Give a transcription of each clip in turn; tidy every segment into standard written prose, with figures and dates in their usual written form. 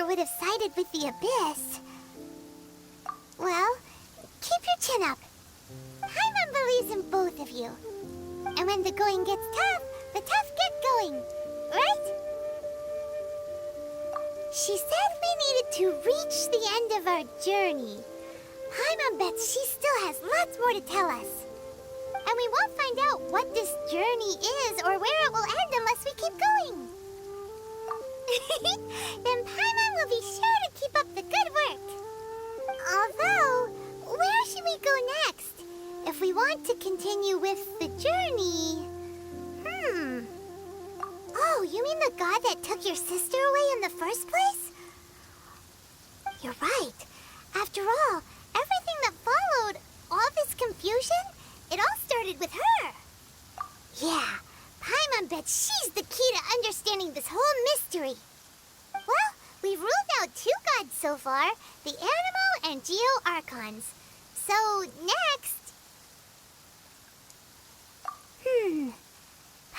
would have sided with the Abyss. Well, keep your chin up. Paimon believes in both of you. And when the going gets tough, the tough get going, right? She said we needed to reach the end of our journey. Paimon bets she still has lots more to tell us. And we won't find out what this journey is or where it will end unless we keep going. Then Paimon will be sure to keep up the good work. Although, where should we go next? If we want to continue with the journey... Oh, you mean the god that took your sister away in the first place? You're right. After all, everything that followed, all this confusion, it all started with her. Yeah, Paimon bets she's the key to understanding this whole mystery. Well, we've ruled out 2 gods so far, the Animo and Geo Archons. So, next...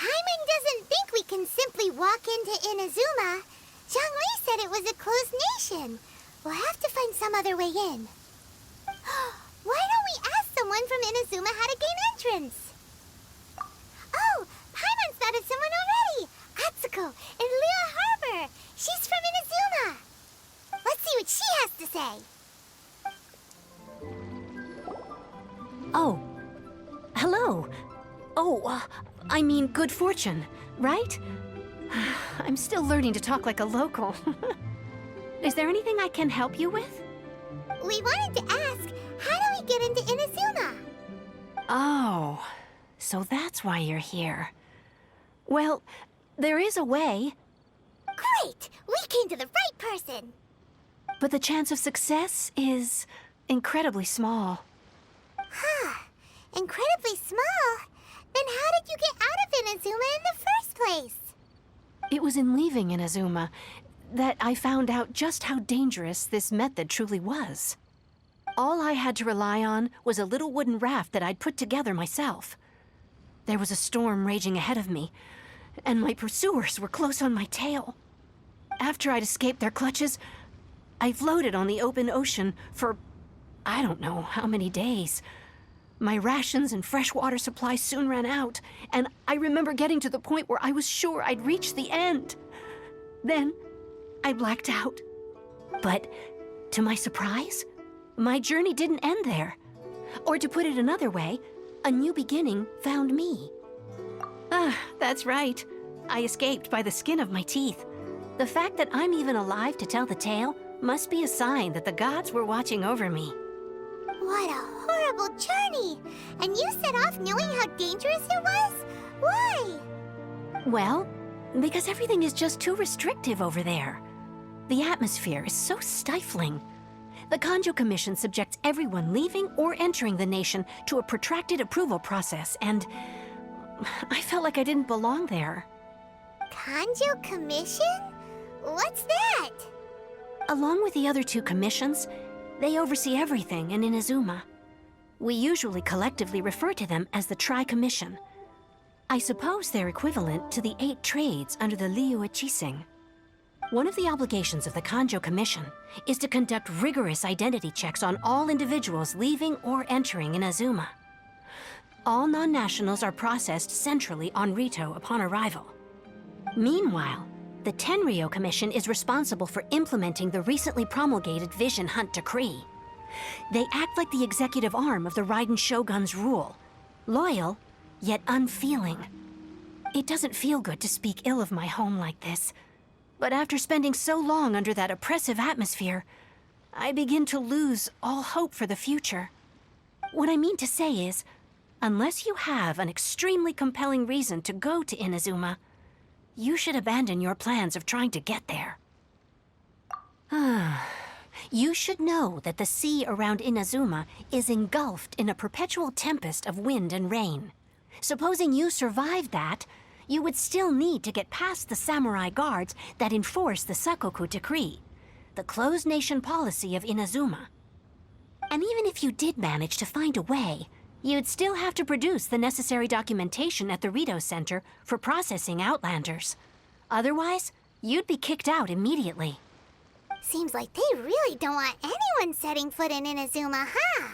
Paimon doesn't think we can simply walk into Inazuma. Zhongli said it was a closed nation. We'll have to find some other way in. Why don't we ask someone from Inazuma how to gain entrance? Oh, Paimon's thought of someone already! Atsuko, in Liyue Harbor! She's from Inazuma! Let's see what she has to say. Oh. Hello. Oh, I mean good fortune, right? I'm still learning to talk like a local. Is there anything I can help you with? We wanted to ask, how do we get into Inazuma? Oh, so that's why you're here. Well, there is a way. Great! We came to the right person! But the chance of success is incredibly small. Huh. Incredibly small? Then how did you get out of Inazuma in the first place? It was in leaving Inazuma that I found out just how dangerous this method truly was. All I had to rely on was a little wooden raft that I'd put together myself. There was a storm raging ahead of me, and my pursuers were close on my tail. After I'd escaped their clutches, I floated on the open ocean for I don't know how many days. My rations and fresh water supply soon ran out, and I remember getting to the point where I was sure I'd reached the end. Then, I blacked out. But, to my surprise, my journey didn't end there. Or to put it another way, a new beginning found me. That's right. I escaped by the skin of my teeth. The fact that I'm even alive to tell the tale must be a sign that the gods were watching over me. What a horrible journey! And you set off knowing how dangerous it was? Why? Well, because everything is just too restrictive over there. The atmosphere is so stifling. The Kanjo Commission subjects everyone leaving or entering the nation to a protracted approval process, and I felt like I didn't belong there. Kanjo Commission? What's that? Along with the other 2 commissions, they oversee everything in Inazuma. We usually collectively refer to them as the Tri-Commission. I suppose they're equivalent to the 8 trades under the Liyue Chising. One of the obligations of the Kanjo Commission is to conduct rigorous identity checks on all individuals leaving or entering Inazuma. All non-nationals are processed centrally on Rito upon arrival. Meanwhile, the Tenryo Commission is responsible for implementing the recently promulgated Vision Hunt Decree. They act like the executive arm of the Raiden Shogun's rule, loyal, yet unfeeling. It doesn't feel good to speak ill of my home like this, but after spending so long under that oppressive atmosphere, I begin to lose all hope for the future. What I mean to say is, unless you have an extremely compelling reason to go to Inazuma, you should abandon your plans of trying to get there. You should know that the sea around Inazuma is engulfed in a perpetual tempest of wind and rain. Supposing you survived that, you would still need to get past the samurai guards that enforce the Sakoku Decree, the closed nation policy of Inazuma. And even if you did manage to find a way, you'd still have to produce the necessary documentation at the Rito Center for processing Outlanders. Otherwise, you'd be kicked out immediately. Seems like they really don't want anyone setting foot in Inazuma, huh?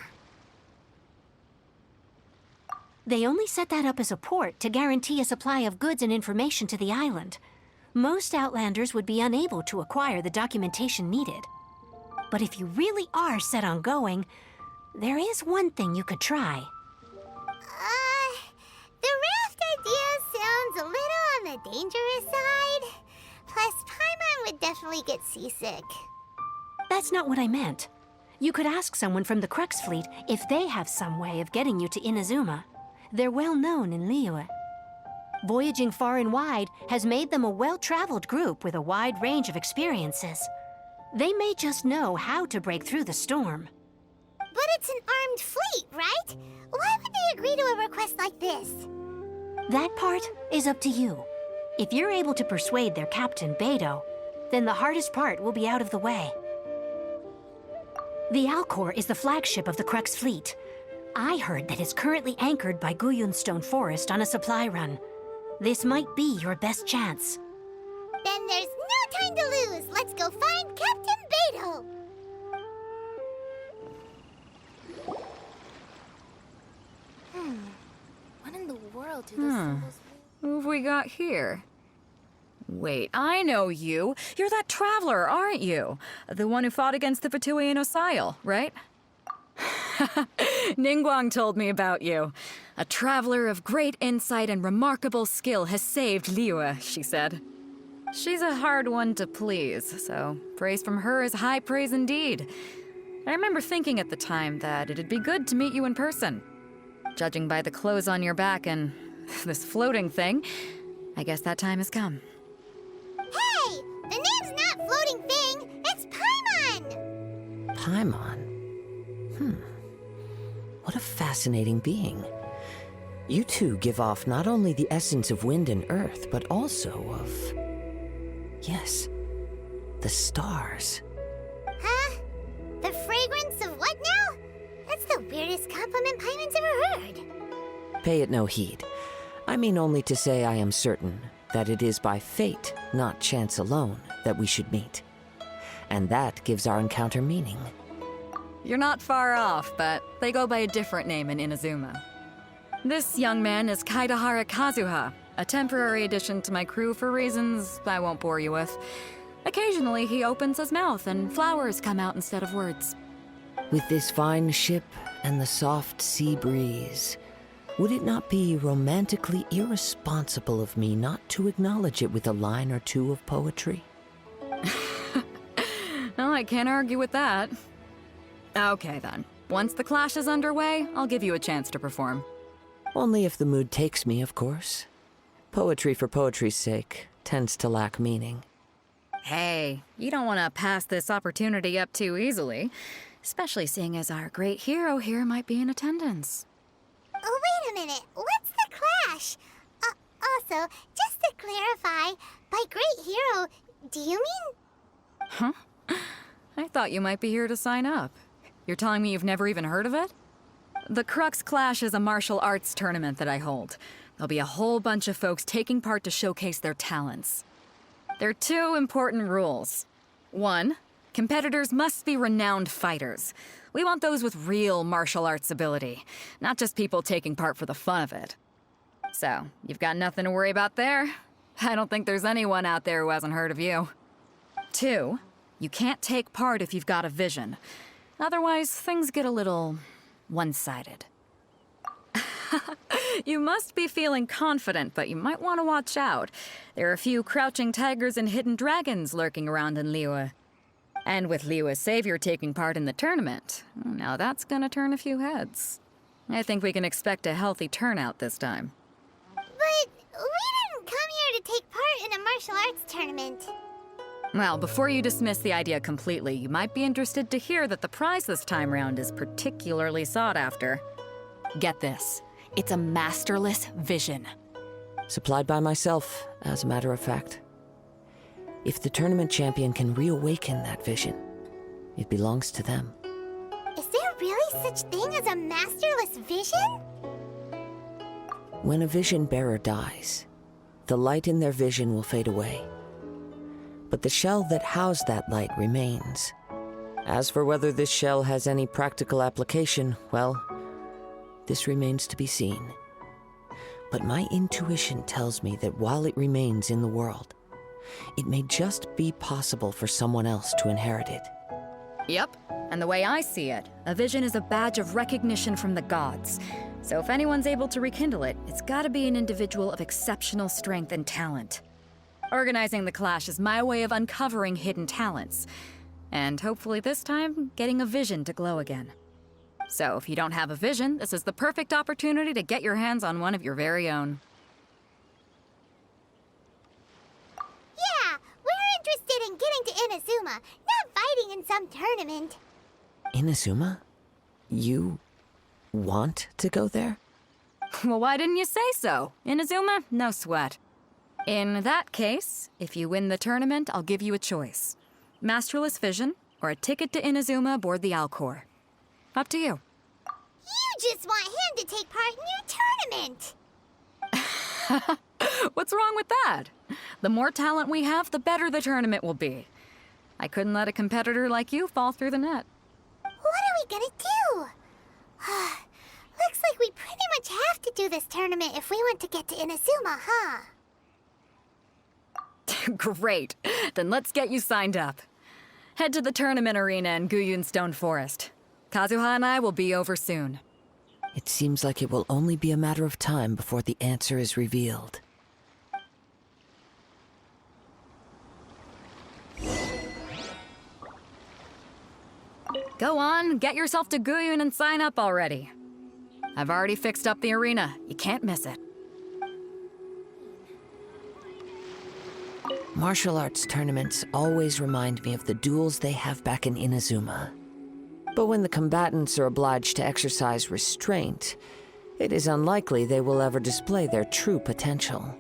They only set that up as a port to guarantee a supply of goods and information to the island. Most Outlanders would be unable to acquire the documentation needed. But if you really are set on going, there is one thing you could try. The raft idea sounds a little on the dangerous side. Plus, Paimon would definitely get seasick. That's not what I meant. You could ask someone from the Crux fleet if they have some way of getting you to Inazuma. They're well known in Liyue. Voyaging far and wide has made them a well-traveled group with a wide range of experiences. They may just know how to break through the storm. But it's an armed fleet, right? Why would they agree to a request like this? That part is up to you. If you're able to persuade their captain, Beidou, then the hardest part will be out of the way. The Alcor is the flagship of the Crux fleet. I heard that it's currently anchored by Guyunstone Forest on a supply run. This might be your best chance. Then there's no time to lose. Let's go find Captain Beidou. What in the world do those symbols mean? Who have we got here? Wait, I know you. You're that traveler, aren't you? The one who fought against the Fatui and Osile, right? Ningguang told me about you. A traveler of great insight and remarkable skill has saved Liyue, she said. She's a hard one to please, so praise from her is high praise indeed. I remember thinking at the time that it'd be good to meet you in person. Judging by the clothes on your back and this floating thing, I guess that time has come. Hey! The name's not Floating Thing, it's Paimon! Paimon? What a fascinating being. You two give off not only the essence of wind and earth, but also of... yes, the stars. Huh? The fragrance of what now? That's the weirdest compliment Paimon's ever heard. Pay it no heed. I mean only to say I am certain that it is by fate, not chance alone, that we should meet. And that gives our encounter meaning. You're not far off, but they go by a different name in Inazuma. This young man is Kaedehara Kazuha, a temporary addition to my crew for reasons I won't bore you with. Occasionally, he opens his mouth and flowers come out instead of words. With this fine ship and the soft sea breeze, would it not be romantically irresponsible of me not to acknowledge it with a line or two of poetry? Well, I can't argue with that. Okay then. Once the clash is underway, I'll give you a chance to perform. Only if the mood takes me, of course. Poetry for poetry's sake tends to lack meaning. Hey, you don't want to pass this opportunity up too easily, especially seeing as our great hero here might be in attendance. Oh, wait a minute. What's the clash? Also, just to clarify, by great hero, do you mean... Huh? I thought you might be here to sign up. You're telling me you've never even heard of it? The Crux Clash is a martial arts tournament that I hold. There'll be a whole bunch of folks taking part to showcase their talents. There are two important rules. 1, competitors must be renowned fighters. We want those with real martial arts ability, not just people taking part for the fun of it. So, you've got nothing to worry about there. I don't think there's anyone out there who hasn't heard of you. 2, you can't take part if you've got a vision. Otherwise, things get a little one-sided. You must be feeling confident, but you might want to watch out. There are a few crouching tigers and hidden dragons lurking around in Liyue. And with Liyue's savior taking part in the tournament, now that's gonna turn a few heads. I think we can expect a healthy turnout this time. But we didn't come here to take part in a martial arts tournament. Well, before you dismiss the idea completely, you might be interested to hear that the prize this time round is particularly sought after. Get this. It's a masterless vision. Supplied by myself, as a matter of fact. If the tournament champion can reawaken that vision, it belongs to them. Is there really such thing as a masterless vision? When a vision bearer dies, the light in their vision will fade away. but the shell that housed that light remains. As for whether this shell has any practical application, well, this remains to be seen. But my intuition tells me that while it remains in the world, it may just be possible for someone else to inherit it. Yep, and the way I see it, a vision is a badge of recognition from the gods. So if anyone's able to rekindle it, it's gotta be an individual of exceptional strength and talent. Organizing the clash is my way of uncovering hidden talents. And hopefully this time, getting a vision to glow again. So if you don't have a vision, this is the perfect opportunity to get your hands on one of your very own. Yeah, we're interested in getting to Inazuma, not fighting in some tournament. Inazuma? You want to go there? Well, why didn't you say so? Inazuma? No sweat. In that case, if you win the tournament, I'll give you a choice. Masterless Vision, or a ticket to Inazuma aboard the Alcor. Up to you. You just want him to take part in your tournament. What's wrong with that? The more talent we have, the better the tournament will be. I couldn't let a competitor like you fall through the net. What are we gonna do? Looks like we pretty much have to do this tournament if we want to get to Inazuma, huh? Great. Then let's get you signed up. Head to the tournament arena in Guyun Stone Forest. Kazuha and I will be over soon. It seems like it will only be a matter of time before the answer is revealed. Go on, get yourself to Guyun and sign up already. I've already fixed up the arena. You can't miss it. Martial arts tournaments always remind me of the duels they have back in Inazuma. But when the combatants are obliged to exercise restraint, it is unlikely they will ever display their true potential.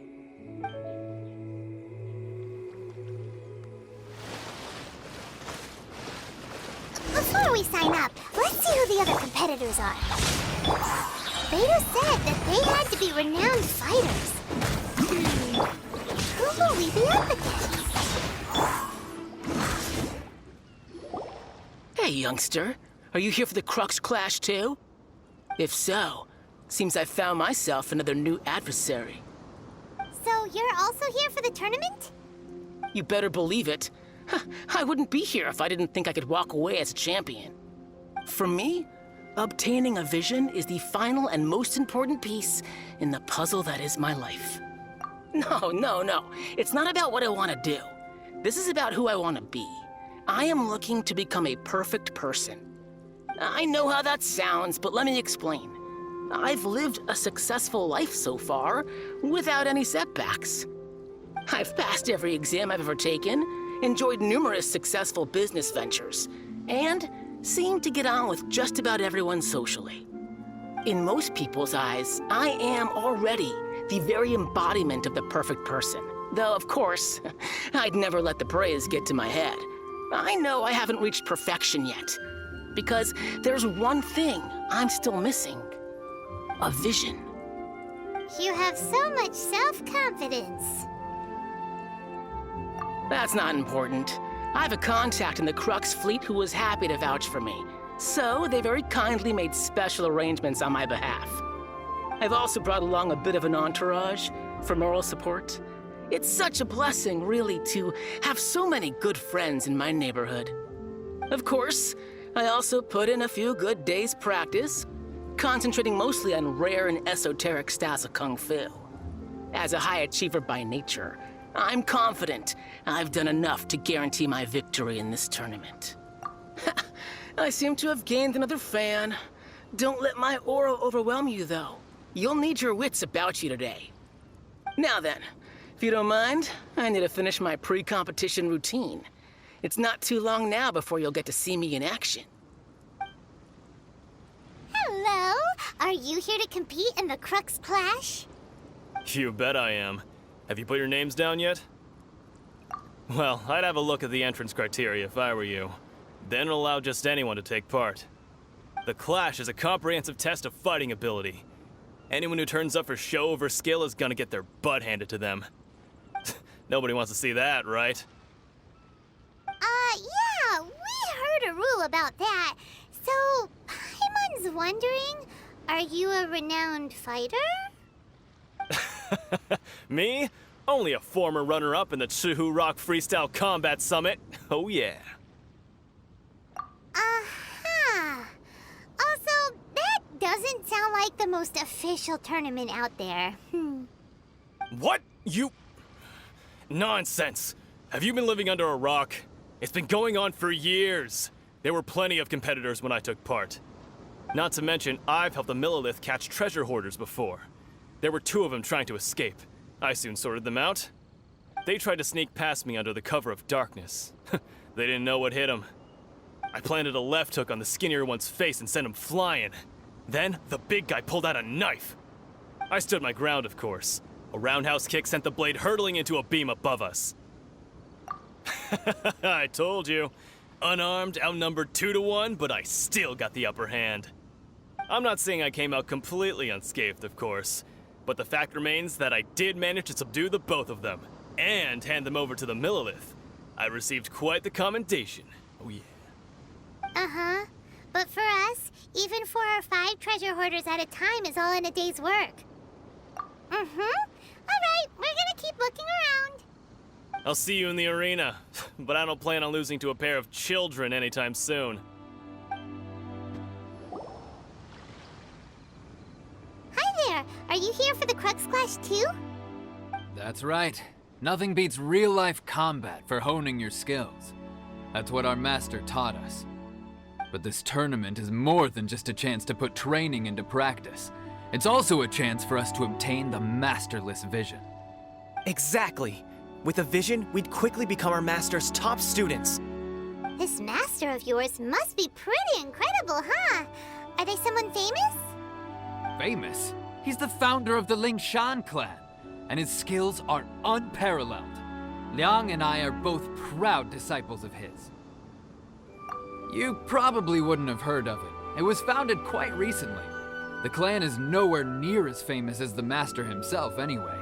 Before we sign up, let's see who the other competitors are. Beidou said that they had to be renowned fighters. Who will we be up against? Hey, youngster. Are you here for the Crux clash, too? If so, seems I found myself another new adversary. So you're also here for the tournament? You better believe it. I wouldn't be here if I didn't think I could walk away as a champion. For me, obtaining a vision is the final and most important piece in the puzzle that is my life. No. It's not about what I want to do. This is about who I want to be. I am looking to become a perfect person. I know how that sounds, but let me explain. I've lived a successful life so far, without any setbacks. I've passed every exam I've ever taken, enjoyed numerous successful business ventures, and seem to get on with just about everyone socially. In most people's eyes, I am already the very embodiment of the perfect person. Though, of course, I'd never let the praise get to my head. I know I haven't reached perfection yet, because there's one thing I'm still missing. A vision. You have so much self-confidence. That's not important. I have a contact in the Crux fleet who was happy to vouch for me, so they very kindly made special arrangements on my behalf. I've also brought along a bit of an entourage for moral support. It's such a blessing, really, to have so many good friends in my neighborhood. Of course, I also put in a few good days' practice, concentrating mostly on rare and esoteric styles of Kung Fu. As a high achiever by nature, I'm confident I've done enough to guarantee my victory in this tournament. I seem to have gained another fan. Don't let my aura overwhelm you, though. You'll need your wits about you today. Now then, if you don't mind, I need to finish my pre-competition routine. It's not too long now before you'll get to see me in action. Hello? Are you here to compete in the Crux Clash? You bet I am. Have you put your names down yet? Well, I'd have a look at the entrance criteria if I were you. Then it'll allow just anyone to take part. The Clash is a comprehensive test of fighting ability. Anyone who turns up for show over skill is gonna get their butt handed to them. Nobody wants to see that, right? about that. So, Paimon's wondering, are you a renowned fighter? Me? Only a former runner-up in the Chihu Rock Freestyle Combat Summit. Oh yeah. Uh-huh. Also, that doesn't sound like the most official tournament out there. What? You... Nonsense. Have you been living under a rock? It's been going on for years. There were plenty of competitors when I took part. Not to mention, I've helped the Millilith catch treasure hoarders before. There were 2 of them trying to escape. I soon sorted them out. They tried to sneak past me under the cover of darkness. They didn't know what hit them. I planted a left hook on the skinnier one's face and sent him flying. Then, the big guy pulled out a knife. I stood my ground, of course. A roundhouse kick sent the blade hurtling into a beam above us. I told you. Unarmed, outnumbered 2 to 1, but I still got the upper hand. I'm not saying I came out completely unscathed, of course, but the fact remains that I did manage to subdue the both of them, and hand them over to the Millilith. I received quite the commendation. Oh yeah. Uh-huh. But for us, even 4 or 5 treasure hoarders at a time is all in a day's work. Alright, we're gonna keep looking around. I'll see you in the arena, but I don't plan on losing to a pair of children anytime soon. Hi there, are you here for the Crux Clash too? That's right. Nothing beats real-life combat for honing your skills. That's what our master taught us. But this tournament is more than just a chance to put training into practice. It's also a chance for us to obtain the masterless vision. Exactly. With a vision, we'd quickly become our master's top students. This master of yours must be pretty incredible, huh? Are they someone famous? Famous? He's the founder of the Lingshan clan, and his skills are unparalleled. Liang and I are both proud disciples of his. You probably wouldn't have heard of it. It was founded quite recently. The clan is nowhere near as famous as the master himself anyway.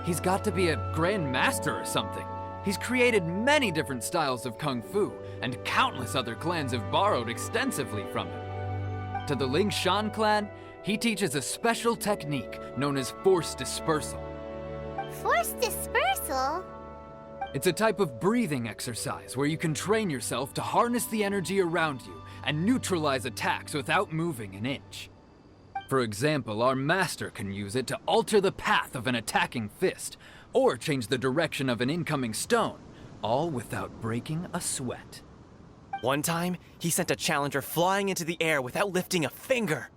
He's got to be a grand master or something. He's created many different styles of kung fu, and countless other clans have borrowed extensively from him. To the Lingshan clan, he teaches a special technique known as force dispersal. Force dispersal? It's a type of breathing exercise where you can train yourself to harness the energy around you and neutralize attacks without moving an inch. For example, our master can use it to alter the path of an attacking fist, or change the direction of an incoming stone, all without breaking a sweat. One time, he sent a challenger flying into the air without lifting a finger.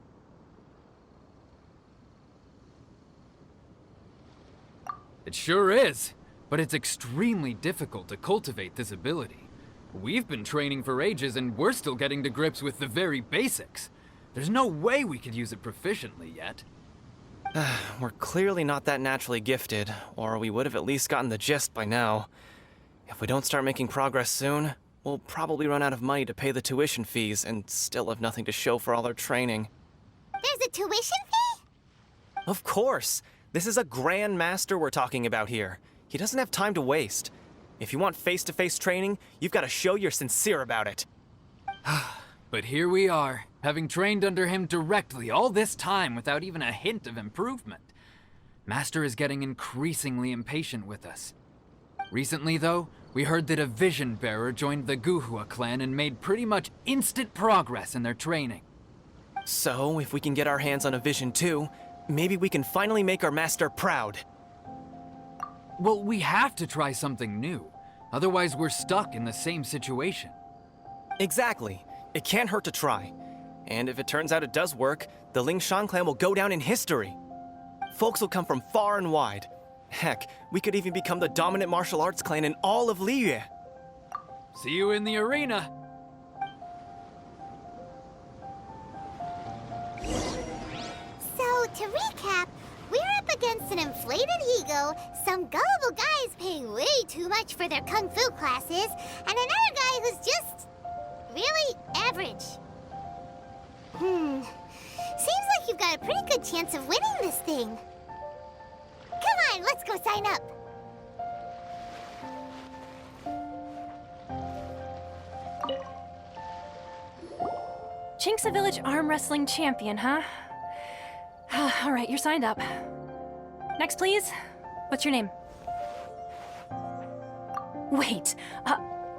It sure is, but it's extremely difficult to cultivate this ability. We've been training for ages and we're still getting to grips with the very basics. There's no way we could use it proficiently yet. We're clearly not that naturally gifted, or we would have at least gotten the gist by now. If we don't start making progress soon, we'll probably run out of money to pay the tuition fees and still have nothing to show for all our training. There's a tuition fee? Of course! This is a grand master we're talking about here. He doesn't have time to waste. If you want face-to-face training, you've got to show you're sincere about it. But here we are, having trained under him directly all this time without even a hint of improvement. Master is getting increasingly impatient with us. Recently, though, we heard that a vision bearer joined the Guhua clan and made pretty much instant progress in their training. So, if we can get our hands on a vision too, maybe we can finally make our master proud. Well, we have to try something new. Otherwise, we're stuck in the same situation. Exactly. It can't hurt to try. And if it turns out it does work, the Lingshan clan will go down in history. Folks will come from far and wide. Heck, we could even become the dominant martial arts clan in all of Liyue. See you in the arena! So, to recap, we're up against an inflated ego, some gullible guys paying way too much for their kung fu classes, and another guy who's just really average. Seems like you've got a pretty good chance of winning this thing. Come on, let's go sign up. Chinksa Village arm wrestling champion, huh? All right, you're signed up. Next, please. What's your name? Wait,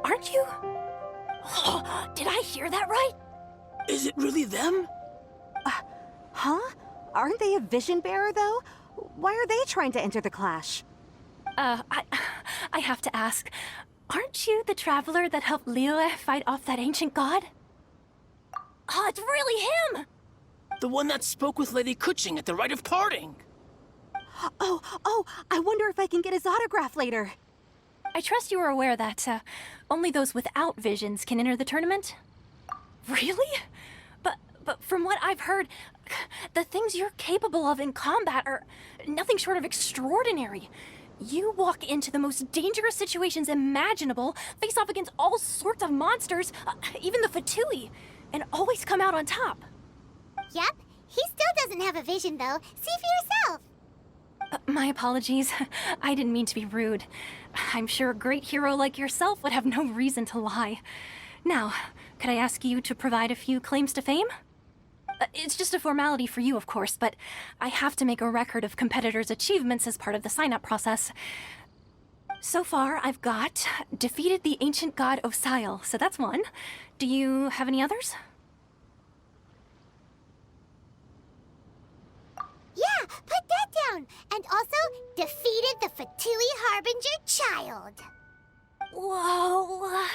aren't you? Oh, did I hear that right? Is it really them? Huh? Aren't they a vision bearer, though? Why are they trying to enter the clash? I have to ask, aren't you the traveler that helped Liyue fight off that ancient god? Oh, it's really him! The one that spoke with Lady Kuching at the rite of parting. Oh, I wonder if I can get his autograph later. I trust you are aware that, only those without visions can enter the tournament? Really? But from what I've heard, the things you're capable of in combat are nothing short of extraordinary. You walk into the most dangerous situations imaginable, face off against all sorts of monsters, even the Fatui, and always come out on top. Yep, he still doesn't have a vision though. See for yourself. My apologies. I didn't mean to be rude. I'm sure a great hero like yourself would have no reason to lie. Now, could I ask you to provide a few claims to fame? It's just a formality for you, of course, but I have to make a record of competitors' achievements as part of the sign-up process. So far, I've got defeated the ancient god Osial, so that's one. Do you have any others? Yeah, put that down. And also, defeated the Fatui Harbinger child. Whoa.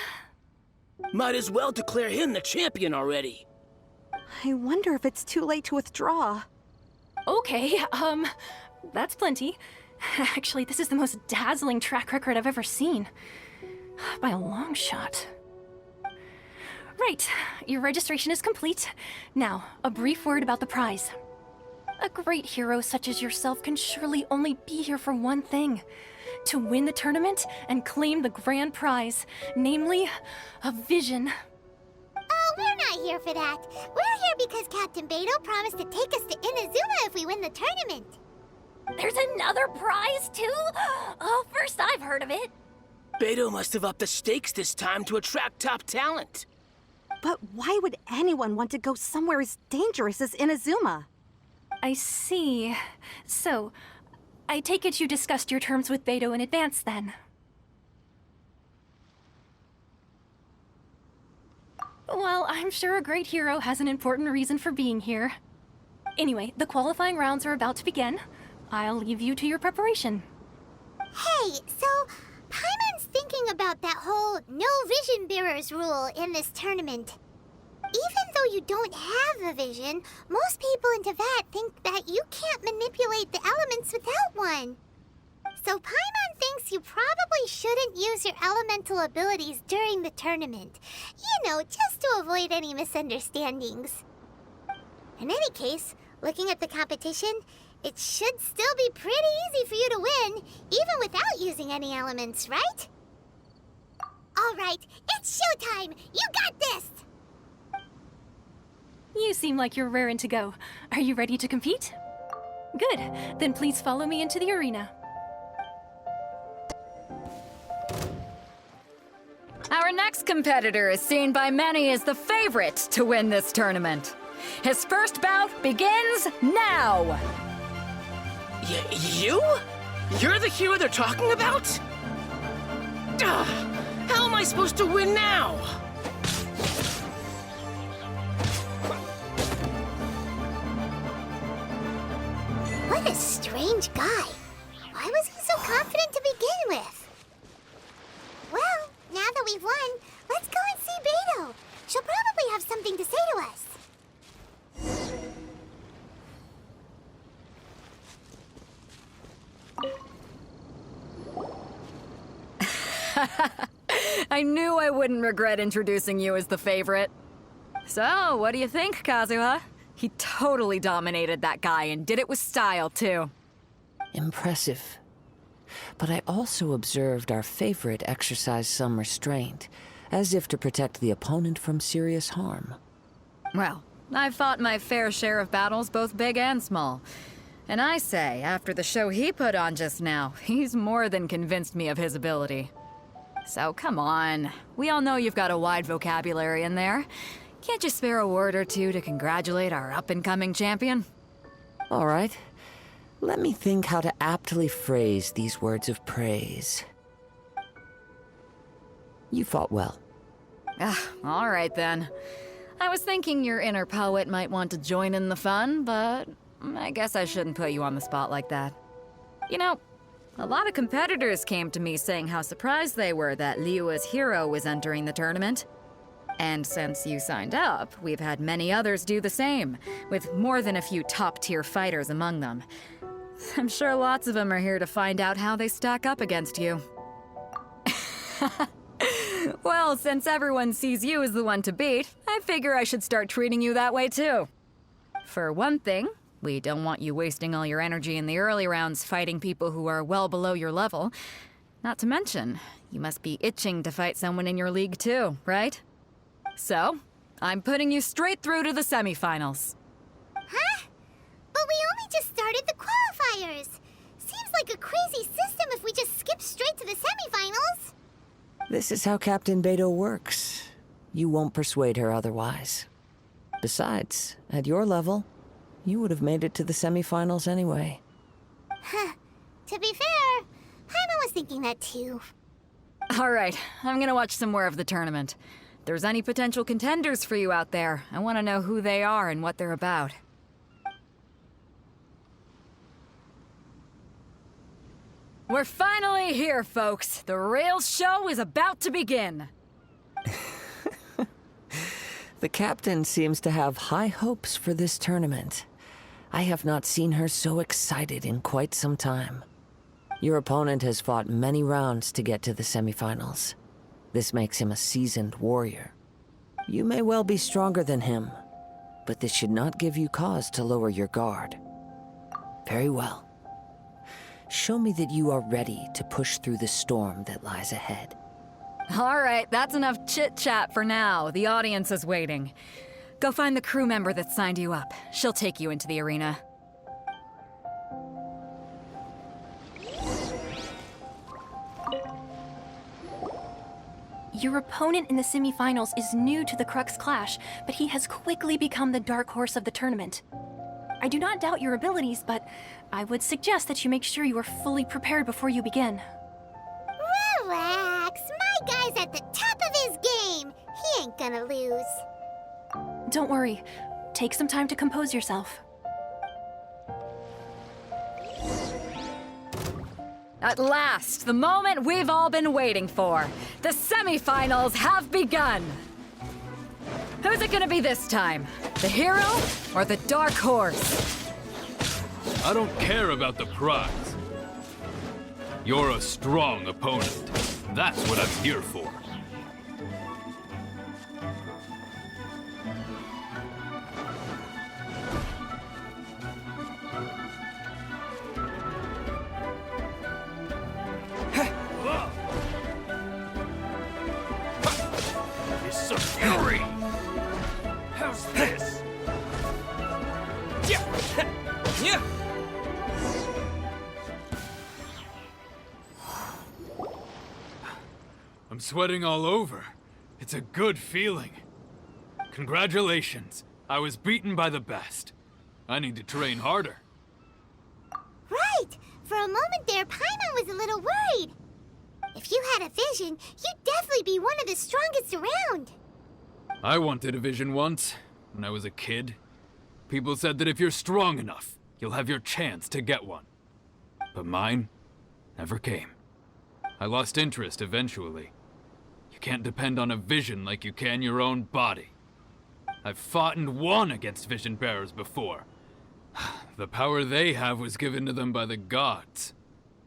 Might as well declare him the champion already. I wonder if it's too late to withdraw. Okay, that's plenty. Actually, this is the most dazzling track record I've ever seen. By a long shot. Right, your registration is complete. Now, a brief word about the prize. A great hero such as yourself can surely only be here for one thing. To win the tournament and claim the grand prize, namely, a vision. Oh, we're not here for that. We're here because Captain Beidou promised to take us to Inazuma if we win the tournament. There's another prize, too? Oh, first I've heard of it. Beidou must have upped the stakes this time to attract top talent. But why would anyone want to go somewhere as dangerous as Inazuma? I see. So, I take it you discussed your terms with Beidou in advance, then? Well, I'm sure a great hero has an important reason for being here. Anyway, the qualifying rounds are about to begin. I'll leave you to your preparation. Hey, so Paimon's thinking about that whole no vision bearers rule in this tournament. Even though you don't have a vision, most people in Teyvat think that you can't manipulate the elements without one. So Paimon thinks you probably shouldn't use your elemental abilities during the tournament. You know, just to avoid any misunderstandings. In any case, looking at the competition, it should still be pretty easy for you to win, even without using any elements, right? All right, it's showtime! You got this! You seem like you're raring to go. Are you ready to compete? Good. Then please follow me into the arena. Our next competitor is seen by many as the favorite to win this tournament. His first bout begins now! You? You're the hero they're talking about? Ugh, how am I supposed to win now? What a strange guy. Why was he so confident to begin with? Well, now that we've won, let's go and see Beidou. She'll probably have something to say to us. I knew I wouldn't regret introducing you as the favorite. So, what do you think, Kazuha? He totally dominated that guy and did it with style, too. Impressive. But I also observed our favorite exercise some restraint, as if to protect the opponent from serious harm. Well, I've fought my fair share of battles, both big and small. And I say, after the show he put on just now, he's more than convinced me of his ability. So come on. We all know you've got a wide vocabulary in there. Can't you spare a word or two to congratulate our up-and-coming champion? All right. Let me think how to aptly phrase these words of praise. You fought well. All right then. I was thinking your inner poet might want to join in the fun, but I guess I shouldn't put you on the spot like that. You know, a lot of competitors came to me saying how surprised they were that Liyue's hero was entering the tournament. And since you signed up, we've had many others do the same, with more than a few top-tier fighters among them. I'm sure lots of them are here to find out how they stack up against you. Well, since everyone sees you as the one to beat, I figure I should start treating you that way too. For one thing, we don't want you wasting all your energy in the early rounds fighting people who are well below your level. Not to mention, you must be itching to fight someone in your league too, right? So, I'm putting you straight through to the semifinals. Huh? But we only just started the qualifiers. Seems like a crazy system if we just skip straight to the semifinals. This is how Captain Beidou works. You won't persuade her otherwise. Besides, at your level, you would have made it to the semifinals anyway. Huh. To be fair, Paimon was thinking that too. All right, I'm gonna watch some more of the tournament. If there's any potential contenders for you out there, I want to know who they are and what they're about. We're finally here, folks. The real show is about to begin. The captain seems to have high hopes for this tournament. I have not seen her so excited in quite some time. Your opponent has fought many rounds to get to the semifinals. This makes him a seasoned warrior. You may well be stronger than him, but this should not give you cause to lower your guard. Very well. Show me that you are ready to push through the storm that lies ahead. All right, that's enough chit-chat for now. The audience is waiting. Go find the crew member that signed you up. She'll take you into the arena. Your opponent in the semifinals is new to the Crux clash, but he has quickly become the dark horse of the tournament. I do not doubt your abilities, but I would suggest that you make sure you are fully prepared before you begin. Relax. My guy's at the top of his game. He ain't gonna lose. Don't worry. Take some time to compose yourself. At last, the moment we've all been waiting for. The semifinals have begun. Who's it gonna be this time? The hero or the dark horse? I don't care about the prize. You're a strong opponent. That's what I'm here for. It's a fury! How's this? Yeah! I'm sweating all over. It's a good feeling. Congratulations. I was beaten by the best. I need to train harder. Right! For a moment there, Paimon was a little worried. If you had a vision, you'd definitely be one of the strongest around. I wanted a vision once, when I was a kid. People said that if you're strong enough, you'll have your chance to get one. But mine never came. I lost interest eventually. You can't depend on a vision like you can your own body. I've fought and won against vision bearers before. The power they have was given to them by the gods.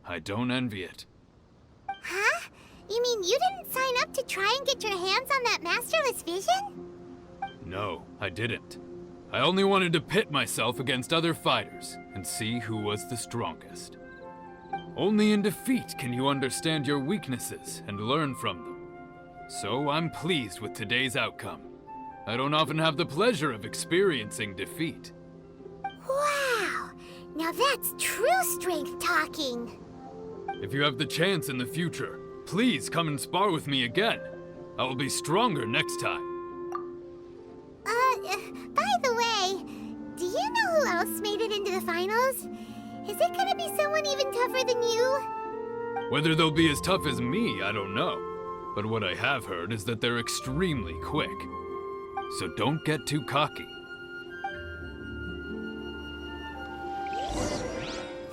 I don't envy it. Huh? You mean you didn't sign up to try and get your hands on that masterless vision? No, I didn't. I only wanted to pit myself against other fighters and see who was the strongest. Only in defeat can you understand your weaknesses and learn from them. So I'm pleased with today's outcome. I don't often have the pleasure of experiencing defeat. Wow! Now that's true strength talking. If you have the chance in the future, please come and spar with me again. I will be stronger next time. By the way, do you know who else made it into the finals? Is it gonna be someone even tougher than you? Whether they'll be as tough as me, I don't know. But what I have heard is that they're extremely quick. So don't get too cocky.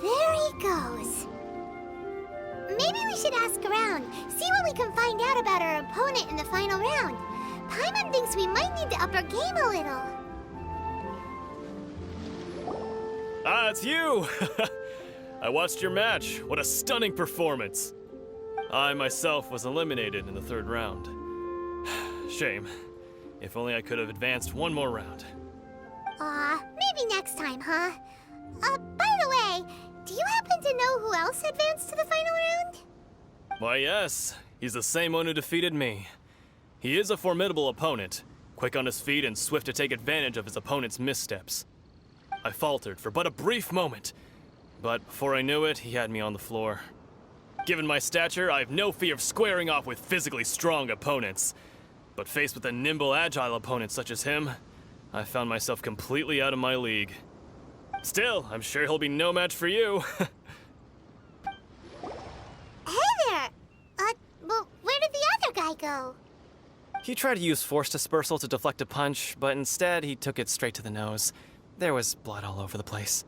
There he goes. Maybe we should ask around, see what we can find out about our opponent in the final round. Paimon thinks we might need to up our game a little. Ah, it's you! I watched your match. What a stunning performance. I myself was eliminated in the third round. Shame. If only I could have advanced one more round. Maybe next time, huh? By the way, do you happen to know who else advanced to the final round? Why, yes. He's the same one who defeated me. He is a formidable opponent, quick on his feet and swift to take advantage of his opponent's missteps. I faltered for but a brief moment, but before I knew it, he had me on the floor. Given my stature, I have no fear of squaring off with physically strong opponents. But faced with a nimble, agile opponent such as him, I found myself completely out of my league. Still, I'm sure he'll be no match for you. Hey there! Well, where did the other guy go? He tried to use force dispersal to deflect a punch, but instead he took it straight to the nose. There was blood all over the place.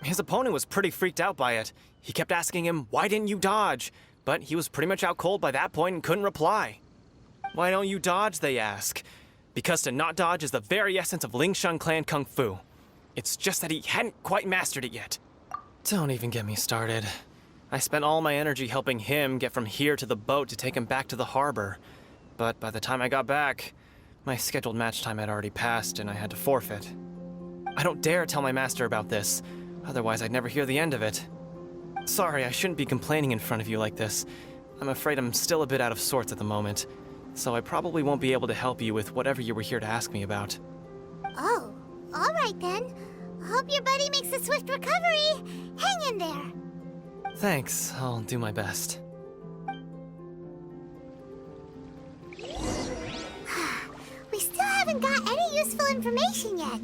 His opponent was pretty freaked out by it. He kept asking him, "Why didn't you dodge?" But he was pretty much out cold by that point and couldn't reply. "Why don't you dodge?" they ask. Because to not dodge is the very essence of Lingshan clan kung fu. It's just that he hadn't quite mastered it yet. Don't even get me started. I spent all my energy helping him get from here to the boat to take him back to the harbor. But by the time I got back, my scheduled match time had already passed and I had to forfeit. I don't dare tell my master about this, otherwise I'd never hear the end of it. Sorry, I shouldn't be complaining in front of you like this. I'm afraid I'm still a bit out of sorts at the moment, so I probably won't be able to help you with whatever you were here to ask me about. Oh, all right then. Hope your buddy makes a swift recovery. Hang in there. Thanks, I'll do my best. We still haven't got any useful information yet.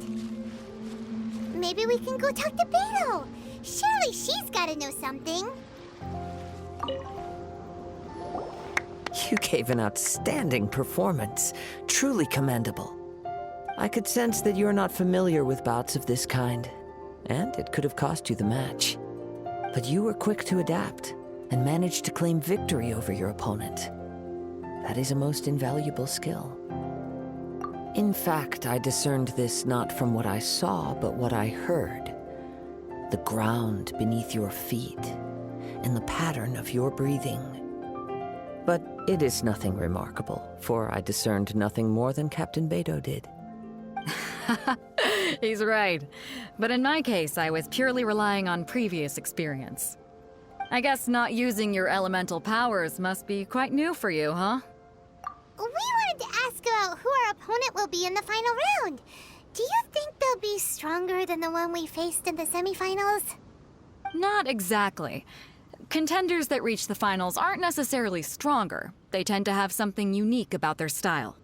Maybe we can go talk to Beidou. Surely she's gotta know something. You gave an outstanding performance. Truly commendable. I could sense that you're not familiar with bouts of this kind, and it could have cost you the match. But you were quick to adapt and managed to claim victory over your opponent. That is a most invaluable skill. In fact, I discerned this not from what I saw, but what I heard. The ground beneath your feet, and the pattern of your breathing. But it is nothing remarkable, for I discerned nothing more than Captain Beidou did. He's right. But in my case, I was purely relying on previous experience. I guess not using your elemental powers must be quite new for you, huh? We wanted to ask about who our opponent will be in the final round. Do you think they'll be stronger than the one we faced in the semifinals? Not exactly. Contenders that reach the finals aren't necessarily stronger. They tend to have something unique about their style.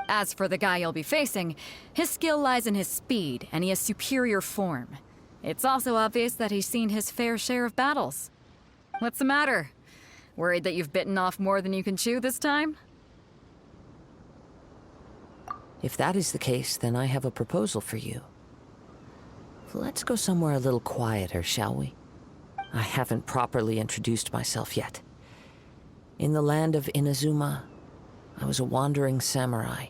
As for the guy you'll be facing, his skill lies in his speed, and he has superior form. It's also obvious that he's seen his fair share of battles. What's the matter? Worried that you've bitten off more than you can chew this time? If that is the case, then I have a proposal for you. Let's go somewhere a little quieter, shall we? I haven't properly introduced myself yet. In the land of Inazuma, I was a wandering samurai.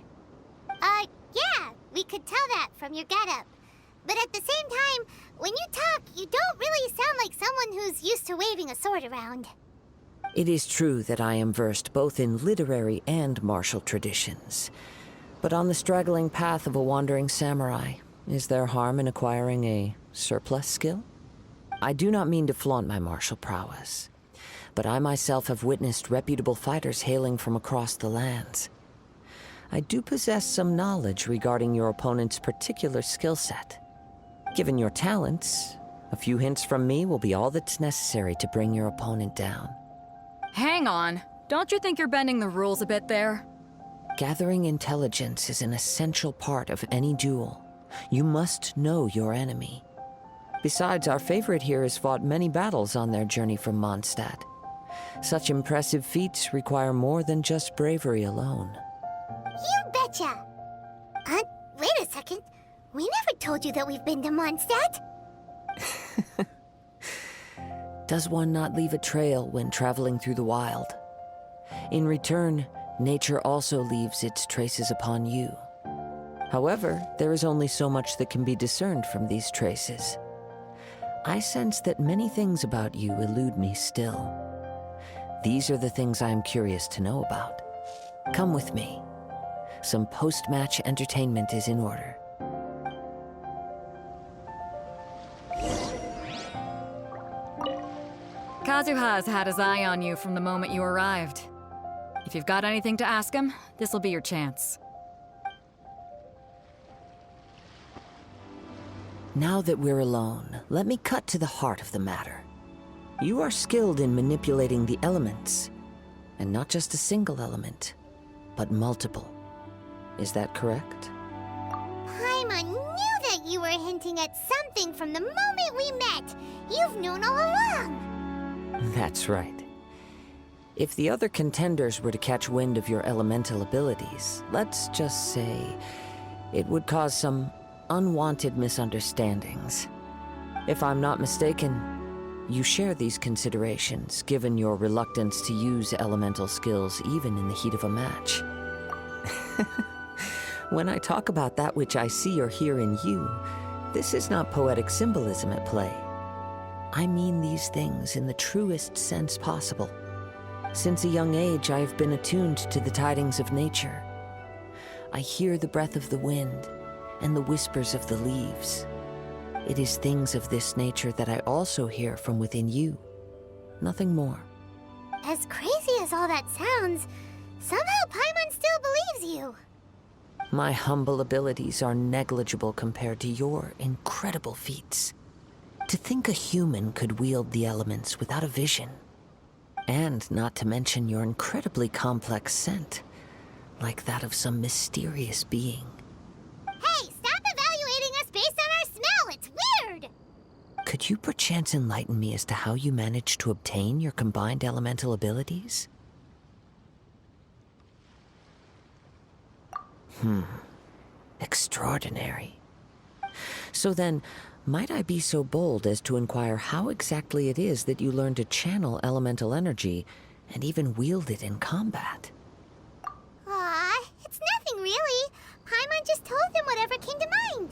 Yeah, we could tell that from your getup. But at the same time, when you talk, you don't really sound like someone who's used to waving a sword around. It is true that I am versed both in literary and martial traditions. But on the straggling path of a wandering samurai, is there harm in acquiring a surplus skill? I do not mean to flaunt my martial prowess, but I myself have witnessed reputable fighters hailing from across the lands. I do possess some knowledge regarding your opponent's particular skill set. Given your talents, a few hints from me will be all that's necessary to bring your opponent down. Hang on. Don't you think you're bending the rules a bit there? Gathering intelligence is an essential part of any duel. You must know your enemy. Besides, our favorite here has fought many battles on their journey from Mondstadt. Such impressive feats require more than just bravery alone. You betcha! Wait a second. We never told you that we've been to Mondstadt. Does one not leave a trail when traveling through the wild? In return, nature also leaves its traces upon you. However, there is only so much that can be discerned from these traces. I sense that many things about you elude me still. These are the things I am curious to know about. Come with me. Some post-match entertainment is in order. Kazuha has had his eye on you from the moment you arrived. If you've got anything to ask him, this'll be your chance. Now that we're alone, let me cut to the heart of the matter. You are skilled in manipulating the elements, and not just a single element, but multiple. Is that correct? Paimon knew that you were hinting at something from the moment we met. You've known all along. That's right. If the other contenders were to catch wind of your elemental abilities, let's just say it would cause some unwanted misunderstandings. If I'm not mistaken, you share these considerations, given your reluctance to use elemental skills even in the heat of a match. When I talk about that which I see or hear in you, this is not poetic symbolism at play. I mean these things in the truest sense possible. Since a young age, I have been attuned to the tidings of nature. I hear the breath of the wind and the whispers of the leaves. It is things of this nature that I also hear from within you. Nothing more. As crazy as all that sounds, somehow Paimon still believes you. My humble abilities are negligible compared to your incredible feats. To think a human could wield the elements without a vision. And not to mention your incredibly complex scent, like that of some mysterious being. Hey, stop evaluating us based on our smell! It's weird! Could you perchance enlighten me as to how you managed to obtain your combined elemental abilities? Extraordinary. So then, might I be so bold as to inquire how exactly it is that you learned to channel elemental energy and even wield it in combat? Aw, it's nothing really. Paimon just told him whatever came to mind.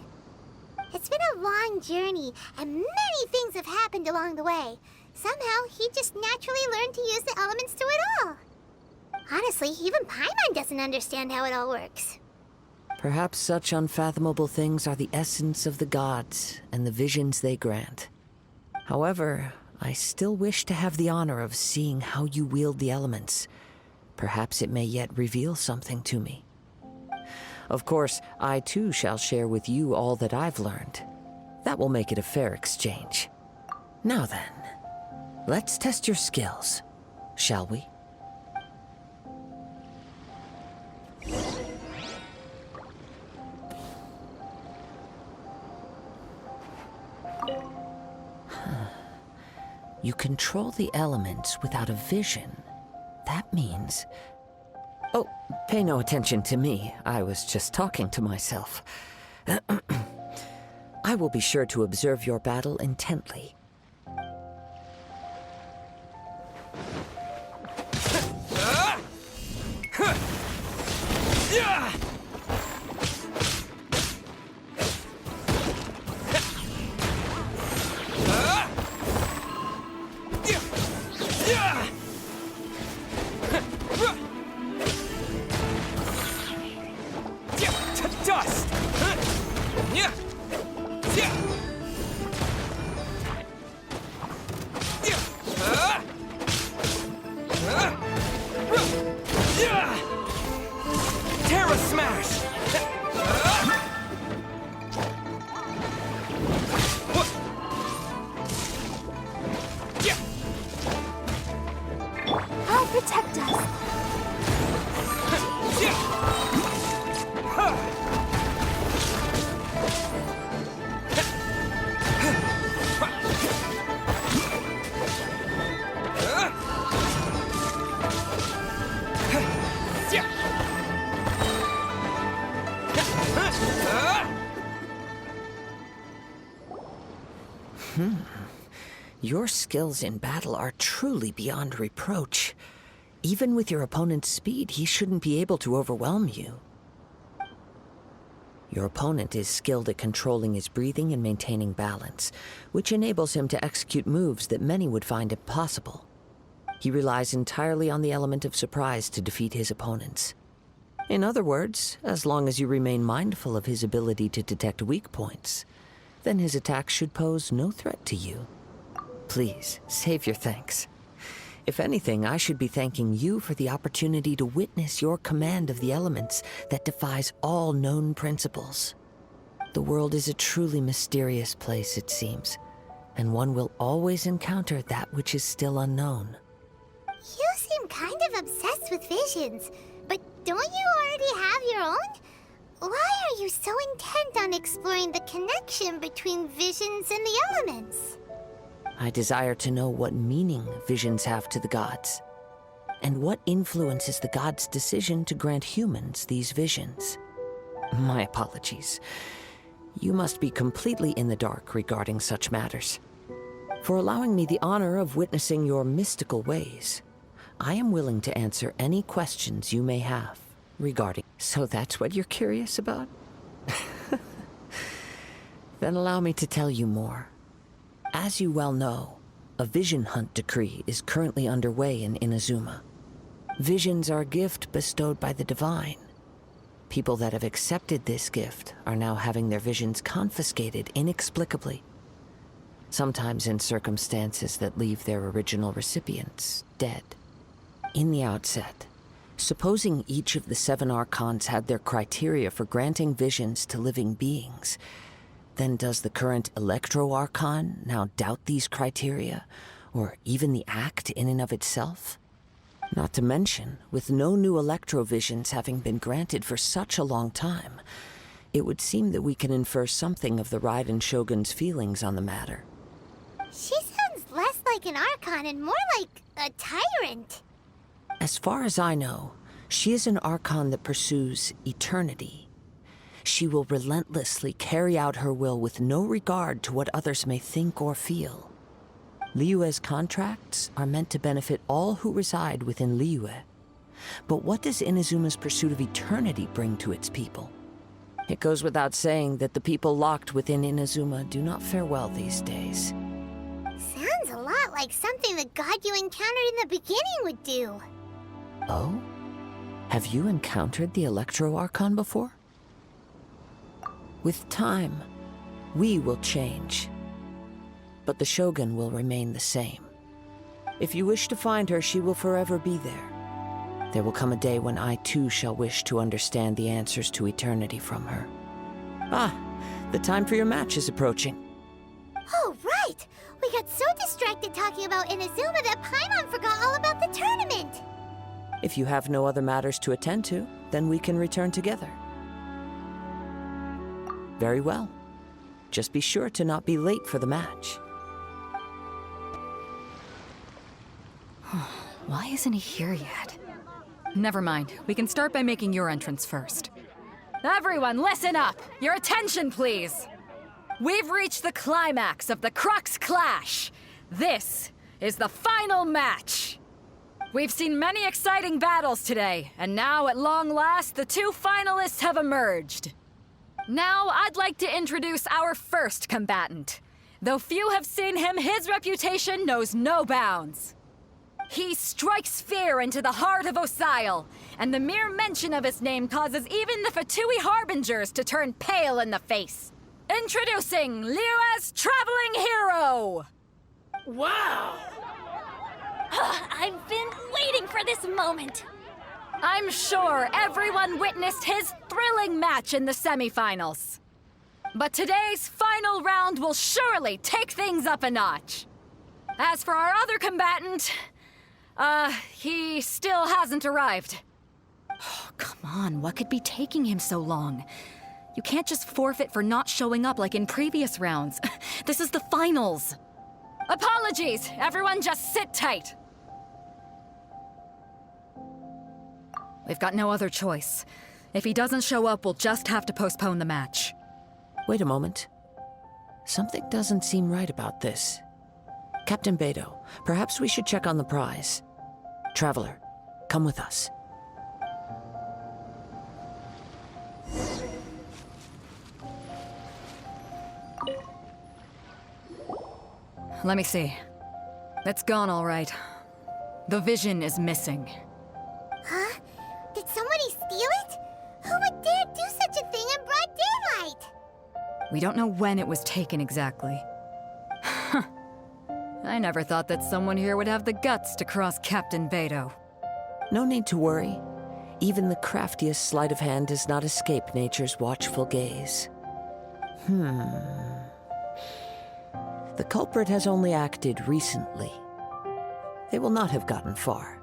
It's been a long journey, and many things have happened along the way. Somehow, he just naturally learned to use the elements through it all. Honestly, even Paimon doesn't understand how it all works. Perhaps such unfathomable things are the essence of the gods and the visions they grant. However, I still wish to have the honor of seeing how you wield the elements. Perhaps it may yet reveal something to me. Of course, I too shall share with you all that I've learned. That will make it a fair exchange. Now then, let's test your skills, shall we? You control the elements without a vision. That means... Oh, pay no attention to me. I was just talking to myself. I will be sure to observe your battle intently. Terra Smash! I'll protect us. Your skills in battle are truly beyond reproach. Even with your opponent's speed, he shouldn't be able to overwhelm you. Your opponent is skilled at controlling his breathing and maintaining balance, which enables him to execute moves that many would find impossible. He relies entirely on the element of surprise to defeat his opponents. In other words, as long as you remain mindful of his ability to detect weak points, then his attacks should pose no threat to you. Please, save your thanks. If anything, I should be thanking you for the opportunity to witness your command of the elements that defies all known principles. The world is a truly mysterious place, it seems, and one will always encounter that which is still unknown. You seem kind of obsessed with visions, but don't you already have your own? Why are you so intent on exploring the connection between visions and the elements? I desire to know what meaning visions have to the gods, and what influences the gods' decision to grant humans these visions. My apologies. You must be completely in the dark regarding such matters. For allowing me the honor of witnessing your mystical ways, I am willing to answer any questions you may have regarding... So that's what you're curious about? Then allow me to tell you more. As you well know, a vision hunt decree is currently underway in Inazuma. Visions are a gift bestowed by the divine. People that have accepted this gift are now having their visions confiscated inexplicably, sometimes in circumstances that leave their original recipients dead. In the outset, supposing each of the 7 Archons had their criteria for granting visions to living beings, then does the current Electro-Archon now doubt these criteria, or even the act in and of itself? Not to mention, with no new Electro-visions having been granted for such a long time, it would seem that we can infer something of the Raiden Shogun's feelings on the matter. She sounds less like an Archon and more like a tyrant. As far as I know, she is an Archon that pursues eternity. She will relentlessly carry out her will with no regard to what others may think or feel. Liyue's contracts are meant to benefit all who reside within Liyue. But what does Inazuma's pursuit of eternity bring to its people? It goes without saying that the people locked within Inazuma do not fare well these days. Sounds a lot like something the god you encountered in the beginning would do. Oh? Have you encountered the Electro-Archon before? With time, we will change. But the Shogun will remain the same. If you wish to find her, she will forever be there. There will come a day when I too shall wish to understand the answers to eternity from her. Ah, the time for your match is approaching. Oh, right! We got so distracted talking about Inazuma that Paimon forgot all about the tournament! If you have no other matters to attend to, then we can return together. Very well. Just be sure to not be late for the match. Why isn't he here yet? Never mind. We can start by making your entrance first. Everyone, listen up! Your attention, please! We've reached the climax of the Crux clash! This is the final match! We've seen many exciting battles today, and now, at long last, the 2 finalists have emerged. Now, I'd like to introduce our first combatant. Though few have seen him, his reputation knows no bounds. He strikes fear into the heart of Osile, and the mere mention of his name causes even the Fatui Harbingers to turn pale in the face. Introducing Liyue's traveling hero! Wow! I've been waiting for this moment. I'm sure everyone witnessed his thrilling match in the semifinals. But today's final round will surely take things up a notch. As for our other combatant, he still hasn't arrived. Oh, come on, what could be taking him so long? You can't just forfeit for not showing up like in previous rounds. This is the finals. Apologies, everyone just sit tight. We've got no other choice. If he doesn't show up, we'll just have to postpone the match. Wait a moment. Something doesn't seem right about this. Captain Beidou, perhaps we should check on the prize. Traveler, come with us. Let me see. It's gone all right. The vision is missing. Huh? Did somebody steal it? Who would dare do such a thing in broad daylight? We don't know when it was taken exactly. I never thought that someone here would have the guts to cross Captain Beidou. No need to worry. Even the craftiest sleight of hand does not escape nature's watchful gaze. The culprit has only acted recently. They will not have gotten far.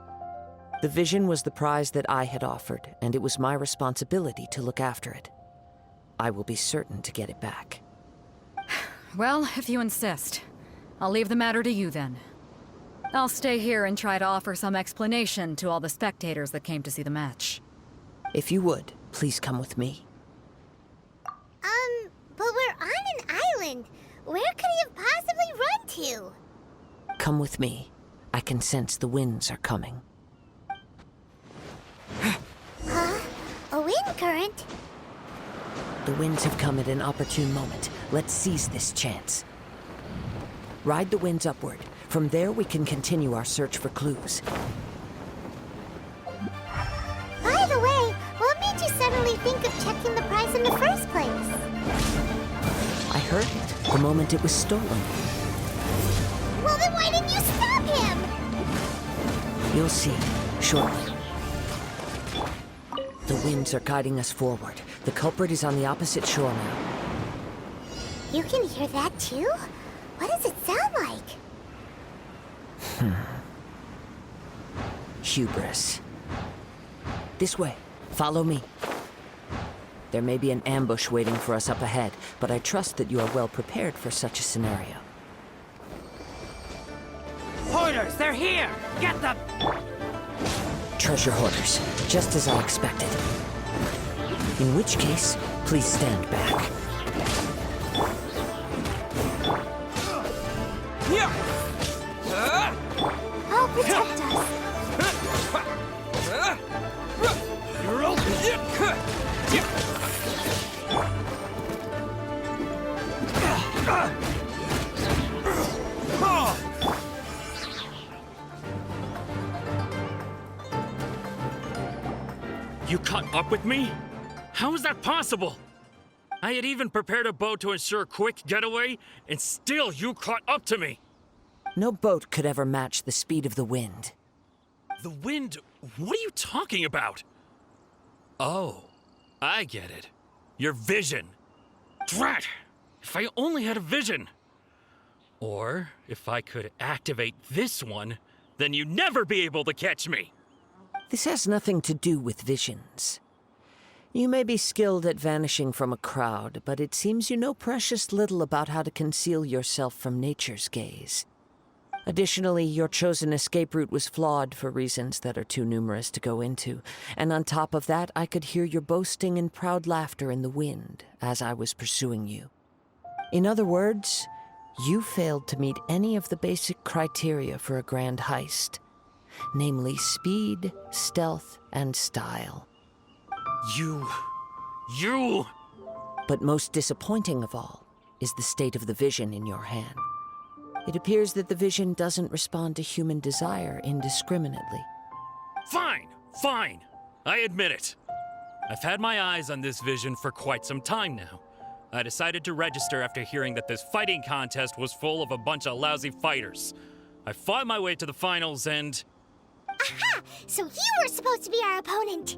The vision was the prize that I had offered, and it was my responsibility to look after it. I will be certain to get it back. Well, if you insist, I'll leave the matter to you then. I'll stay here and try to offer some explanation to all the spectators that came to see the match. If you would, please come with me. But we're on an island. Where could he have possibly run to? Come with me. I can sense the winds are coming. Huh? A wind current? The winds have come at an opportune moment. Let's seize this chance. Ride the winds upward. From there, we can continue our search for clues. By the way, what made you suddenly think of checking the prize in the first place? I heard it the moment it was stolen. Well, then why didn't you stop him? You'll see, shortly. The winds are guiding us forward. The culprit is on the opposite shore now. You can hear that too? What does it sound like? Hubris. This way. Follow me. There may be an ambush waiting for us up ahead, but I trust that you are well prepared for such a scenario. Hoarders, they're here! Get them! Treasure hoarders, just as I expected. In which case, please stand back. Oh, protect us! You're open! You caught up with me? How is that possible? I had even prepared a boat to ensure a quick getaway, and still you caught up to me. No boat could ever match the speed of the wind. The wind? What are you talking about? Oh, I get it. Your vision. Drat! If I only had a vision. Or, if I could activate this one, then you'd never be able to catch me. This has nothing to do with visions. You may be skilled at vanishing from a crowd, but it seems you know precious little about how to conceal yourself from nature's gaze. Additionally, your chosen escape route was flawed for reasons that are too numerous to go into, and on top of that, I could hear your boasting and proud laughter in the wind as I was pursuing you. In other words, you failed to meet any of the basic criteria for a grand heist, namely speed, stealth, and style. You... But most disappointing of all is the state of the vision in your hand. It appears that the vision doesn't respond to human desire indiscriminately. Fine, fine. I admit it. I've had my eyes on this vision for quite some time now. I decided to register after hearing that this fighting contest was full of a bunch of lousy fighters. I fought my way to the finals and... Aha! So you were supposed to be our opponent!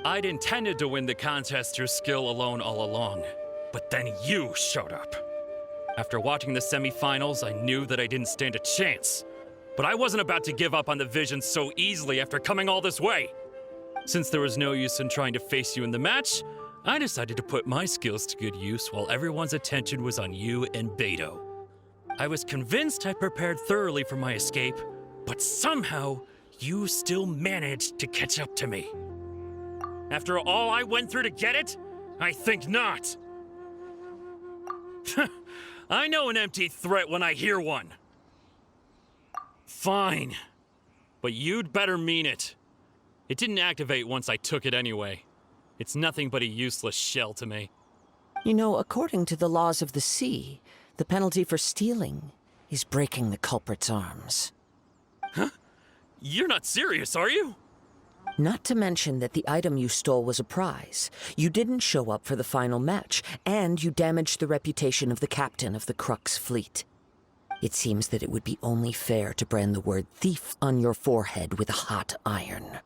I'd intended to win the contest through skill alone all along, but then you showed up. After watching the semifinals, I knew that I didn't stand a chance. But I wasn't about to give up on the vision so easily after coming all this way. Since there was no use in trying to face you in the match, I decided to put my skills to good use while everyone's attention was on you and Beidou. I was convinced I'd prepared thoroughly for my escape, but somehow you still managed to catch up to me. After all I went through to get it? I think not. I know an empty threat when I hear one. Fine. But you'd better mean it. It didn't activate once I took it anyway. It's nothing but a useless shell to me. You know, according to the laws of the sea, the penalty for stealing is breaking the culprit's arms. Huh? You're not serious, are you? Not to mention that the item you stole was a prize. You didn't show up for the final match, and you damaged the reputation of the captain of the Crux fleet. It seems that it would be only fair to brand the word thief on your forehead with a hot iron.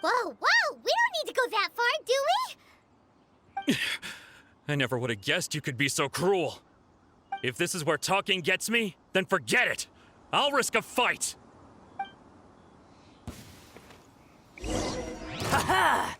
Whoa, whoa! We don't need to go that far, do we? I never would have guessed you could be so cruel. If this is where talking gets me, then forget it. I'll risk a fight. Ha-ha!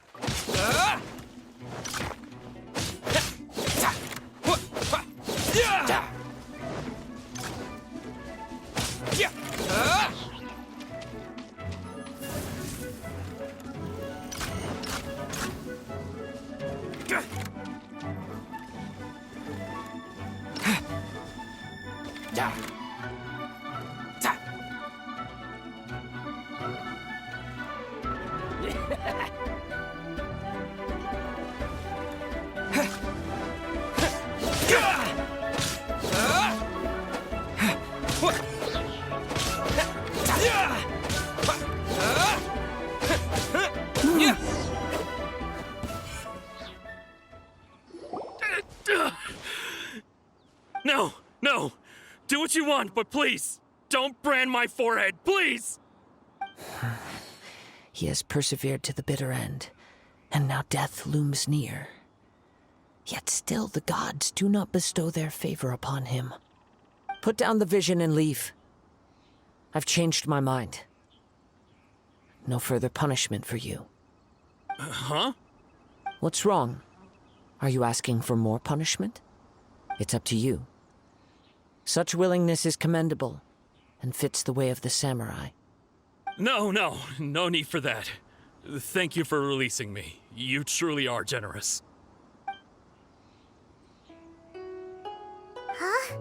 No, no. Do what you want, but please, don't brand my forehead, please! He has persevered to the bitter end, and now death looms near. Yet still the gods do not bestow their favor upon him. Put down the vision and leave. I've changed my mind. No further punishment for you. Huh? What's wrong? Are you asking for more punishment? It's up to you. Such willingness is commendable, and fits the way of the samurai. No need for that. Thank you for releasing me. You truly are generous. Huh?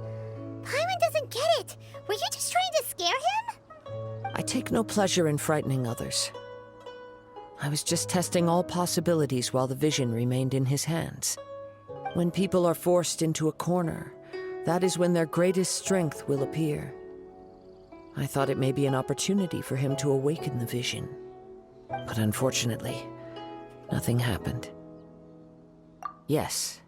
Paimon doesn't get it. Were you just trying to scare him? I take no pleasure in frightening others. I was just testing all possibilities while the vision remained in his hands. When people are forced into a corner, that is when their greatest strength will appear. I thought it may be an opportunity for him to awaken the vision. But unfortunately, nothing happened. Yes,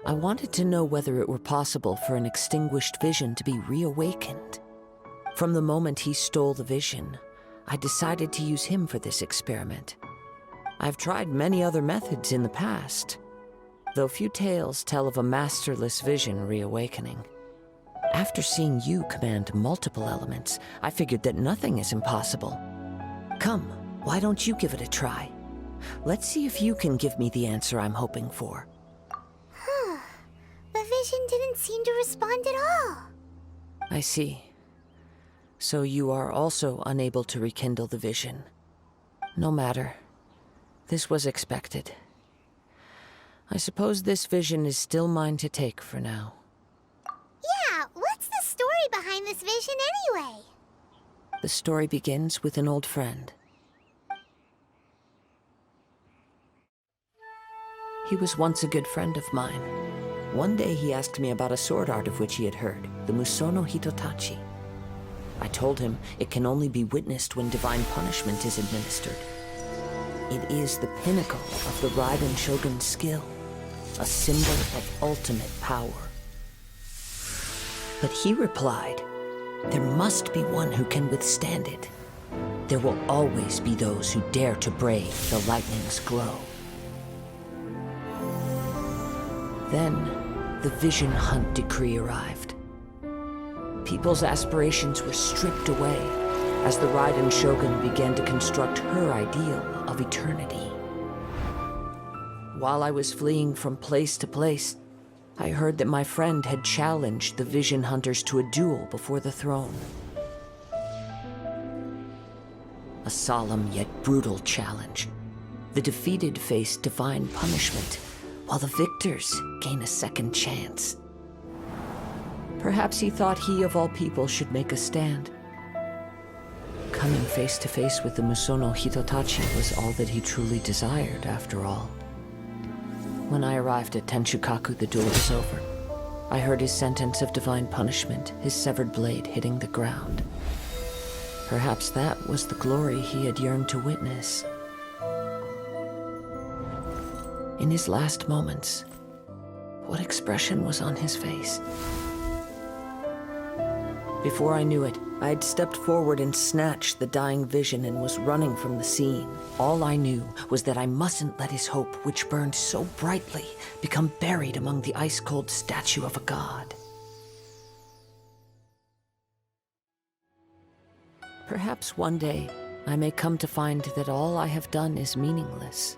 I wanted to know whether it were possible for an extinguished vision to be reawakened. From the moment he stole the vision, I decided to use him for this experiment. I've tried many other methods in the past, though few tales tell of a masterless vision reawakening. After seeing you command multiple elements, I figured that nothing is impossible. Come, why don't you give it a try? Let's see if you can give me the answer I'm hoping for. The vision didn't seem to respond at all. I see. So you are also unable to rekindle the vision. No matter. This was expected. I suppose this vision is still mine to take for now. Yeah, what's the story behind this vision anyway? The story begins with an old friend. He was once a good friend of mine. One day he asked me about a sword art of which he had heard, the Musono Hitotachi. I told him it can only be witnessed when divine punishment is administered. It is the pinnacle of the Raiden Shogun's skill, a symbol of ultimate power. But he replied, there must be one who can withstand it. There will always be those who dare to brave the lightning's glow. Then, the Vision Hunt decree arrived. People's aspirations were stripped away as the Raiden Shogun began to construct her ideal of eternity. While I was fleeing from place to place, I heard that my friend had challenged the Vision Hunters to a duel before the throne. A solemn yet brutal challenge. The defeated face divine punishment, while the victors gain a second chance. Perhaps he thought he of all people should make a stand. Coming face to face with the Musono Hitotachi was all that he truly desired, after all. When I arrived at Tenshukaku, the duel was over. I heard his sentence of divine punishment, his severed blade hitting the ground. Perhaps that was the glory he had yearned to witness. In his last moments, what expression was on his face? Before I knew it, I had stepped forward and snatched the dying vision and was running from the scene. All I knew was that I mustn't let his hope, which burned so brightly, become buried among the ice-cold statue of a god. Perhaps one day, I may come to find that all I have done is meaningless.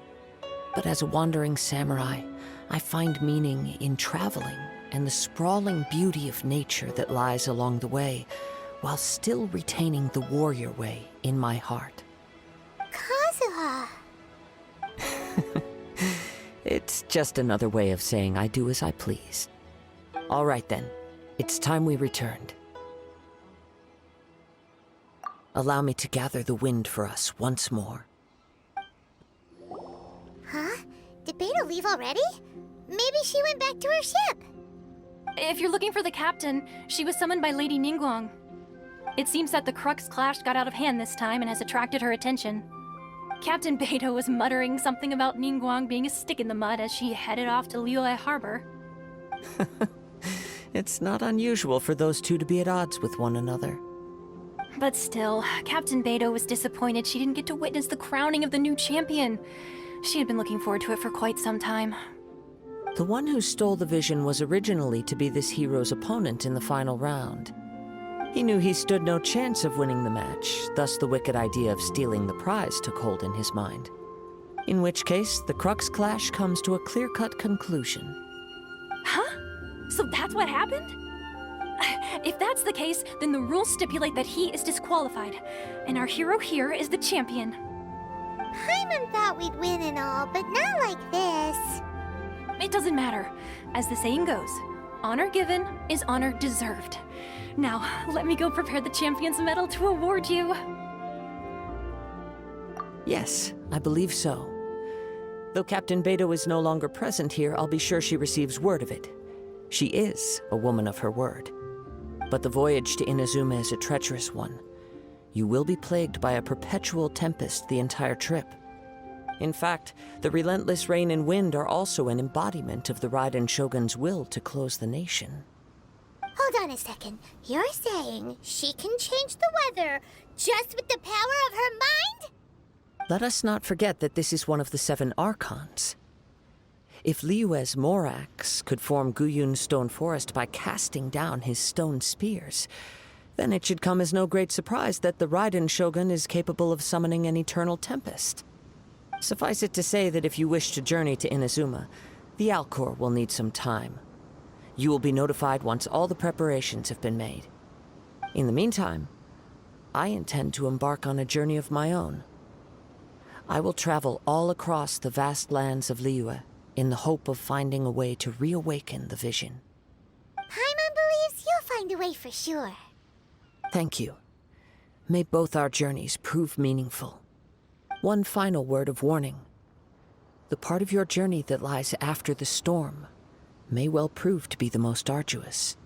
But as a wandering samurai, I find meaning in traveling and the sprawling beauty of nature that lies along the way, while still retaining the warrior way in my heart. Kazuha! It's just another way of saying I do as I please. All right then, it's time we returned. Allow me to gather the wind for us once more. Huh? Did Beidou leave already? Maybe she went back to her ship. If you're looking for the captain, she was summoned by Lady Ningguang. It seems that the Crux clash got out of hand this time and has attracted her attention. Captain Beidou was muttering something about Ningguang being a stick in the mud as she headed off to Liyue Harbor. It's not unusual for those two to be at odds with one another. But still, Captain Beidou was disappointed she didn't get to witness the crowning of the new champion. She had been looking forward to it for quite some time. The one who stole the vision was originally to be this hero's opponent in the final round. He knew he stood no chance of winning the match, thus the wicked idea of stealing the prize took hold in his mind. In which case, the Crux clash comes to a clear-cut conclusion. Huh? So that's what happened? If that's the case, then the rules stipulate that he is disqualified, and our hero here is the champion. Paimon thought we'd win and all, but not like this. It doesn't matter. As the saying goes, honor given is honor deserved. Now, let me go prepare the champion's medal to award you. Yes, I believe so. Though Captain Beidou is no longer present here, I'll be sure she receives word of it. She is a woman of her word. But the voyage to Inazuma is a treacherous one. You will be plagued by a perpetual tempest the entire trip. In fact, the relentless rain and wind are also an embodiment of the Raiden Shogun's will to close the nation. Hold on a second. You're saying she can change the weather just with the power of her mind? Let us not forget that this is one of the 7 Archons. If Liyue's Morax could form Guyun's stone forest by casting down his stone spears, then it should come as no great surprise that the Raiden Shogun is capable of summoning an eternal tempest. Suffice it to say that if you wish to journey to Inazuma, the Alcor will need some time. You will be notified once all the preparations have been made. In the meantime, I intend to embark on a journey of my own. I will travel all across the vast lands of Liyue in the hope of finding a way to reawaken the vision. Paimon believes you'll find a way for sure. Thank you. May both our journeys prove meaningful. One final word of warning. The part of your journey that lies after the storm may well prove to be the most arduous.